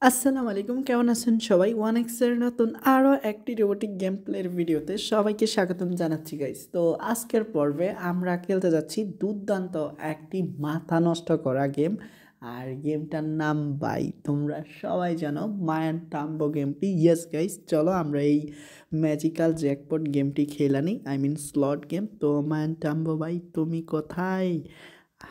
আসসালামু আলাইকুম, কেমন আছেন সবাই? 1x এর নতুন আরও একটি রোবোটিক গেম প্লের ভিডিওতে সবাইকে স্বাগতম জানাচ্ছি গাইস। তো আজকের পর্বে আমরা খেলতে যাচ্ছি দুর্দান্ত একটি মাথা নষ্ট করা গেম। আর গেমটার নাম ভাই তোমরা সবাই জানো, মায়ান টাম্বো গেমটি। ইয়েস গাইস, চলো আমরা এই ম্যাজিক্যাল জ্যাকপট গেমটি খেলে নিই। I mean slot game. তো মায়ান টাম্বো ভাই, তুমি কোথায়?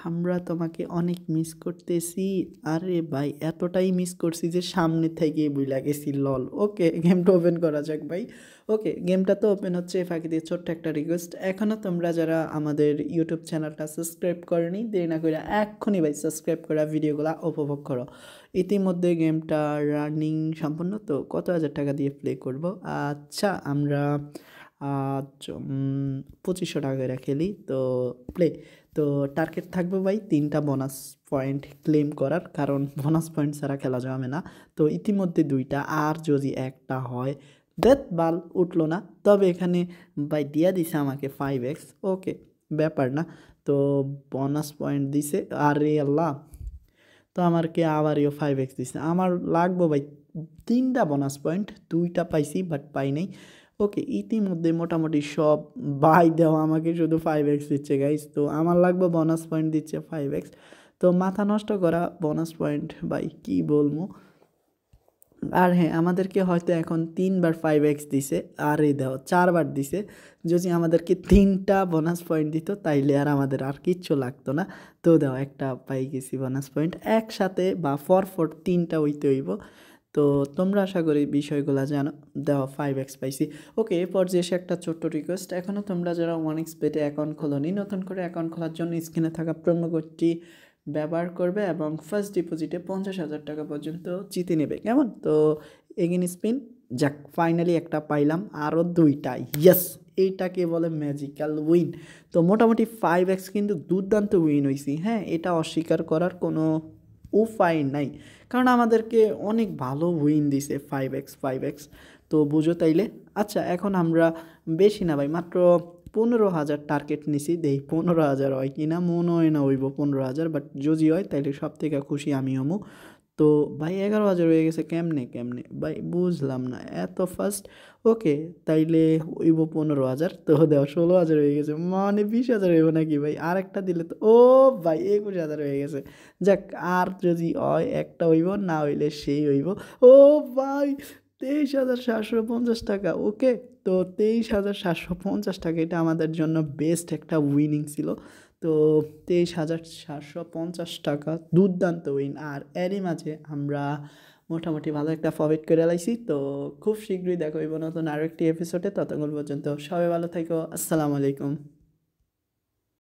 আমরা তোমাকে অনেক মিস করতেছি। আরে ভাই, এতটাই মিস করছি যে সামনে থেকে বুইলা গেছি, লল। ওকে, গেমটা ওপেন করা যাক ভাই। ওকে, গেমটা তো ওপেন হচ্ছে। ফাঁকি দিয়ে ছোট্ট একটা রিকোয়েস্ট, এখনও তোমরা যারা আমাদের ইউটিউব চ্যানেলটা সাবস্ক্রাইব করেনি, দেরি না করে এক্ষুনি ভাই সাবস্ক্রাইব করা ভিডিওগুলো উপভোগ করো। ইতিমধ্যে গেমটা রানিং সম্পূর্ণ। তো কত হাজার টাকা দিয়ে প্লে করব? আচ্ছা, আমরা 2500 টাকা করে খেলি। তো প্লে। তো টার্গেট থাকবে ভাই 3টা বোনাস পয়েন্ট ক্লেম করার, কারণ বোনাস পয়েন্ট ছাড়া খেলা যাবে না। তো ইতিমধ্যে 2টা, আর যদি একটা হয় দেখ বাল উঠলো না, তবে এখানে ভাই দিয়া দিছে আমাকে 5x। ওকে, ব্যাপার না। তো বোনাস পয়েন্ট দিছে, আরে আল্লাহ। তো আমাকে আবারও 5x দিছে। আমার লাগবো ভাই 3টা বোনাস পয়েন্ট, 2টা পাইছি বাট পাই নাই। ওকে, ইতিমধ্যে মোটামুটি সব বাই দেওয়া আমাকে শুধু 5x দিচ্ছে গাইস। তো আমার লাগবে বোনাস পয়েন্ট দিচ্ছে 5x। তো মাথা নষ্ট করা বোনাস পয়েন্ট ভাই, কি বলবো। আর হ্যাঁ, আমাদেরকে হয়তো এখন 3বার 5x দিছে, আর এই দাও 4বার দিছে। যদি আমাদেরকে 3টা বোনাস পয়েন্ট দিত তাইলে আর আমাদের আর কিচ্ছু লাগতো না। তো দাও একটা পাই গেছি বোনাস পয়েন্ট একসাথে, বা ফর 3টা হইতে হইব। তো তোমরা আশা করি বিষয়গুলো জানো। দেওয়া 5x পাইছি। ওকে, এরপর যে এসে একটা ছোট্ট রিকোয়েস্ট, এখনও তোমরা যারা 1x পেটে অ্যাকাউন্ট খোলোনি, নতুন করে অ্যাকাউন্ট খোলার জন্য স্ক্রিনে থাকা প্রোমো কোডটি ব্যবহার করবে এবং ফার্স্ট ডিপোজিটে 50,000 টাকা পর্যন্ত জিতে নেবে। কেমন? তো এগিন স্পিন। যাক, ফাইনালি একটা পাইলাম, আরও 2টা। ইয়েস, এইটাকে বলে ম্যাজিক্যাল উইন। তো মোটামুটি 5x কিন্তু দুর্দান্ত উইন হয়েছি। হ্যাঁ, এটা অস্বীকার করার কোনো উপায় নাই, কারণ আমাদেরকে অনেক ভালো উইন দিছে 5x। তো বুঝো তাইলে। আচ্ছা, এখন আমরা বেশি না ভাই, মাত্র 15,000 টার্গেট নিছি। দেই 15,000 হয় কি না, মনে হয় না হইব 15,000, বাট যদি হয় তাইলে সব থেকে খুশি আমি হমু। তো ভাই 11,000 হয়ে গেছে কেমনে ভাই, বুঝলাম না এত ফাস্ট। ওকে, তাইলে হইব 15,000। তো দেওয়া 16,000 হয়ে গেছে, মানে 20,000 হইব নাকি ভাই? আর একটা দিলে তো, ও ভাই 21,000 হয়ে গেছে। যাক, আর যদি হয় একটা হইব, না হইলে সেই হইব। ও ভাই, 23,750 টাকা। ওকে, তো 23,750 টাকা, এটা আমাদের জন্য বেস্ট একটা উইনিং ছিল। তো 23,750 টাকা দুর্দান্ত উইন। আর এরই মাঝে আমরা মোটামুটি ভালো একটা প্রফিট করে লাইছি। তো খুব শীঘ্রই দেখা হইব নতুন আরও একটি এপিসোডে। ততক্ষণ পর্যন্ত সবাই ভালো থাকো। আসসালামু আলাইকুম।